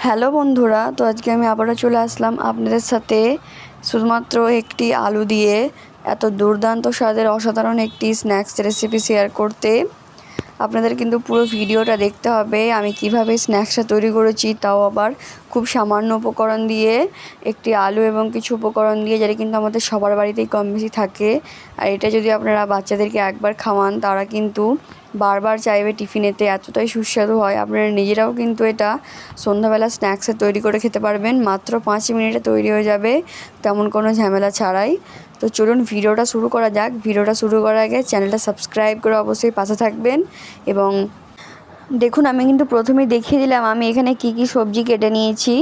Hello বন্ধুরা, তো আজকে আমি আবারও চলে আসলাম আপনাদের সাথে শুধুমাত্র একটি আলু দিয়ে এত দুর্দান্ত স্বাদের অসাধারণ একটি স্ন্যাক্স রেসিপি শেয়ার করতে। আপনাদের কিন্তু পুরো ভিডিওটা দেখতে হবে আমি কিভাবে স্ন্যাক্সটা তৈরি করেছি, তাও আবার খুব সামান্য উপকরণ দিয়ে, একটি আলু এবং কিছু উপকরণ দিয়ে, যেটা কিন্তু আমাদের সবার বাড়িতেই কম বেশি থাকে। আর এটা যদি আপনারা বাচ্চাদেরকে একবার খাওয়ান, তারা কিন্তু বারবার চাইবে টিফিনেতে, এতটাই সুস্বাদু হয়। আপনারা নিজেরাও কিন্তু এটা সন্ধ্যাবেলা স্ন্যাক্সে তৈরি করে খেতে পারবেন, মাত্র 5 মিনিটে তৈরি হয়ে যাবে, তেমন কোনো ঝামেলা ছাড়াই। তো চলুন ভিডিওটা শুরু করা যাক। ভিডিওটা শুরু করার আগে চ্যানেলটা সাবস্ক্রাইব করে অবশ্যই পাশে থাকবেন। এবং দেখুন, আমি কিন্তু প্রথমেই দেখিয়ে দিলাম আমি এখানে কি কি সবজি কেটে নিয়েছি।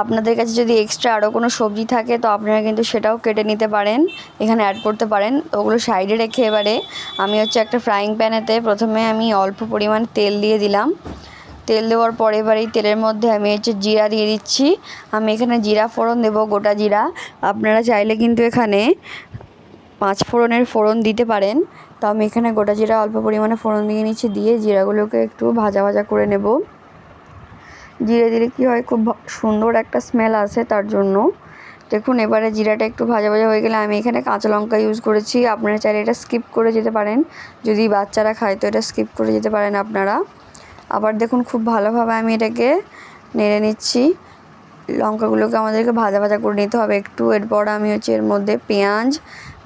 আপনাদের কাছে যদি এক্সট্রা আরও কোনো সবজি থাকে তো আপনারা কিন্তু সেটাও কেটে নিতে পারেন, এখানে অ্যাড করতে পারেন। তো ওগুলো সাইডে রেখে এবারে আমি একটা ফ্রাইং প্যানেতে প্রথমে আমি অল্প পরিমাণ তেল দিয়ে দিলাম। তেল দেওয়ার পরে এবার এই তেলের মধ্যে আমি জিরা দিয়ে দিচ্ছি। আমি এখানে জিরা ফোড়ন দেবো, গোটা জিরা। আপনারা চাইলে কিন্তু এখানে 5 ফোড়নের ফোড়ন দিতে পারেন। তো আমি এখানে গোটা জিরা অল্প পরিমাণে ফোড়ন দিয়ে নিচ্ছি, দিয়ে জিরাগুলোকে একটু ভাজা ভাজা করে নেব। জিরে দিলে কী হয়, খুব সুন্দর একটা স্মেল আসে, তার জন্য। দেখুন, এবারে জিরাটা একটু ভাজা ভাজা হয়ে গেলে আমি এখানে কাঁচা লঙ্কা ইউজ করেছি। আপনারা চাইলে এটা স্কিপ করে যেতে পারেন, যদি বাচ্চারা খায় তো এটা স্কিপ করে যেতে পারেন আপনারা। আবার দেখুন, খুব ভালোভাবে আমি এটাকে নেড়ে নিচ্ছি। লঙ্কাগুলোকে আমাদেরকে ভাজা ভাজা করে নিতে হবে একটু। এরপর আমি এর মধ্যে পেঁয়াজ,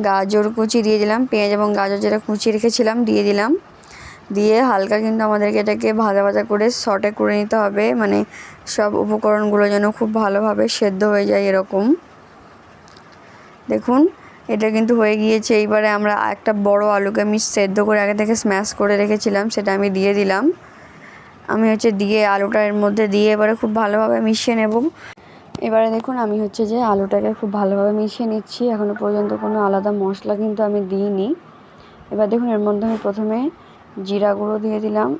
গাজর কুচি দিয়ে দিলাম। পেঁয়াজ এবং গাজর যেটা কুচিয়ে রেখেছিলাম দিয়ে দিলাম। দিয়ে হালকা কিন্তু আমাদেরকে এটাকে ভাজা ভাজা করে সটে করে নিতে হবে, মানে সব উপকরণগুলো যেন খুব ভালোভাবে সেদ্ধ হয়ে যায় এরকম। দেখুন, এটা কিন্তু হয়ে গিয়েছে। এইবারে আমরা একটা বড় আলুকে আমি সেদ্ধ করে আগে থেকে স্ম্যাশ করে রেখেছিলাম, সেটা আমি দিয়ে দিলাম। আমি দিয়ে আলুটা এর মধ্যে দিয়ে এবারে খুব ভালোভাবে মিশিয়ে নেব। এবারে দেখুন, আমি যে আলুটাকে খুব ভালোভাবে মিশিয়ে নিচ্ছি। এখনও পর্যন্ত কোনো আলাদা মশলা কিন্তু আমি দিইনি। এবার দেখুন, এর মধ্যে আমি প্রথমে জিরা গুঁড়ো দিয়ে দিলাম।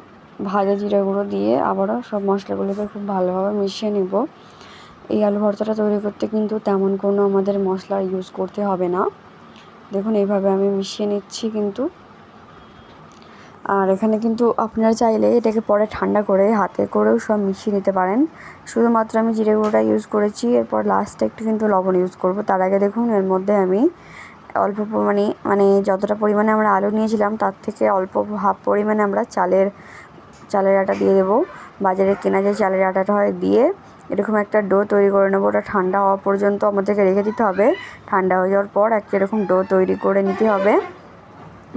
ভাজা জিরা গুঁড়ো দিয়ে আবারও সব মশলাগুলোকে খুব ভালোভাবে মিশিয়ে নেব। এই আলু ভর্তাটা তৈরি করতে কিন্তু তেমন কোনো আমাদের মশলা ইউজ করতে হবে না। দেখুন, এইভাবে আমি মিশিয়ে নিচ্ছি কিন্তু। আর এখানে কিন্তু আপনারা চাইলে এটাকে পরে ঠান্ডা করে হাতে করেও সব মিশিয়ে নিতে পারেন। শুধুমাত্র আমি জিরে গুঁড়োটা ইউজ করেছি, এরপর লাস্টে একটু কিন্তু লবণ ইউজ করব। তার আগে দেখুন, এর মধ্যে আমি অল্প পরিমাণে, মানে যতটা পরিমাণে আমরা আলু নিয়েছিলাম তার থেকে অল্প হাফ পরিমাণে আমরা চালের আটা দিয়ে দেবো। বাজারে কেনা যে চালের আটাটা হয়, দিয়ে এরকম একটা ডো তৈরি করে নেবো। ওটা ঠান্ডা হওয়া পর্যন্ত আমাদেরকে রেখে দিতে হবে। ঠান্ডা হয়ে যাওয়ার পর এরকম ডো তৈরি করে নিতে হবে।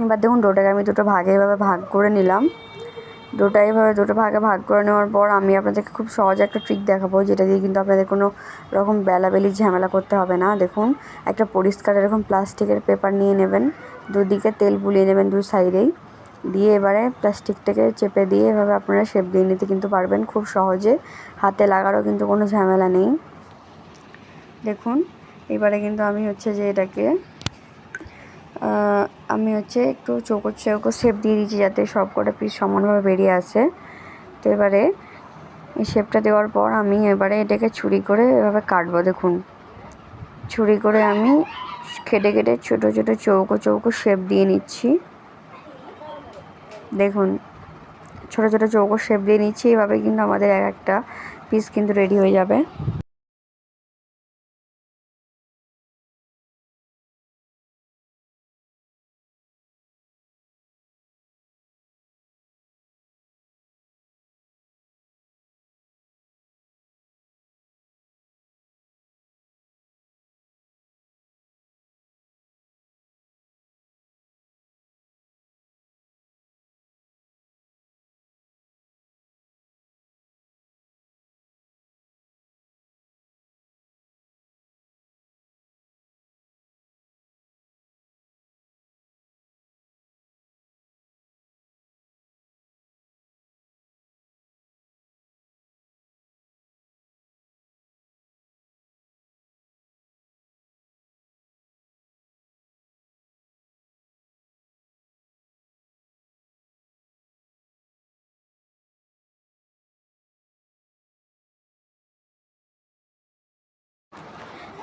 এবার দেখুন, ডোটাকে আমি দুটো ভাগে এভাবে ভাগ করে নিলাম। ডোটা এইভাবে দুটো ভাগে ভাগ করে নেওয়ার পর আমি আপনাদেরকে খুব সহজে একটা ট্রিক দেখাবো, যেটা দিয়ে কিন্তু আপনাদের কোনো রকম বেলাবেলি ঝামেলা করতে হবে না। দেখুন, একটা পরিষ্কার এরকম প্লাস্টিকের পেপার নিয়ে নেবেন, দুদিকে তেল বুলিয়ে নেবেন দু সাইডেই, দিয়ে এবারে প্লাস্টিকটাকে চেপে দিয়ে এভাবে আপনারা শেপ দিয়ে নিতে কিন্তু পারবেন খুব সহজে। হাতে লাগারও কিন্তু কোনো ঝামেলা নেই। দেখুন, এবারে কিন্তু আমি এটাকে আমি একটু চৌকো চৌকো শেপ দিয়ে দিচ্ছি, যাতে সব কটা পিস সমানভাবে বেরিয়ে আসে। তো এবারে এই শেপটা দেওয়ার পর আমি এবারে এটাকে ছুরি করে এভাবে কাটবো। দেখুন, ছুরি করে আমি কেটে কেটে ছোটো ছোটো চৌকো চৌকো শেপ দিয়ে নিচ্ছি। দেখুন, ছোটো ছোটো চৌকো শেপ দিয়ে নিচ্ছি। এভাবে কিন্তু আমাদের একটা পিস কিন্তু রেডি হয়ে যাবে।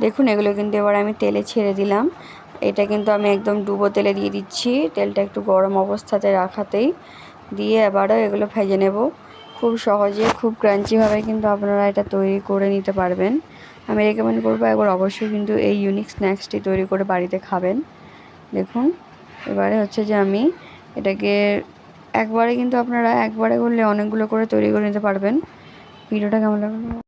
দেখুন, এগুলো কিন্তু এবার আমি তেলে ছেড়ে দিলাম। এটা কিন্তু আমি একদম ডুবো তেলে দিয়ে দিচ্ছি, তেলটা একটু গরম অবস্থাতে রাখাতেই, দিয়ে আবারও এগুলো ভেজে নেব। খুব সহজে খুব ক্রাঞ্চিভাবে কিন্তু আপনারা এটা তৈরি করে নিতে পারবেন। আমি রেকমেন্ড করবো একবার অবশ্যই কিন্তু এই ইউনিক স্ন্যাক্সটি তৈরি করে বাড়িতে খাবেন। দেখুন এবারে হচ্ছে যে আমি এটাকে একবারে কিন্তু আপনারা একবারে করলে অনেকগুলো করে তৈরি করে নিতে পারবেন। ভিডিওটা কেমন লাগলো?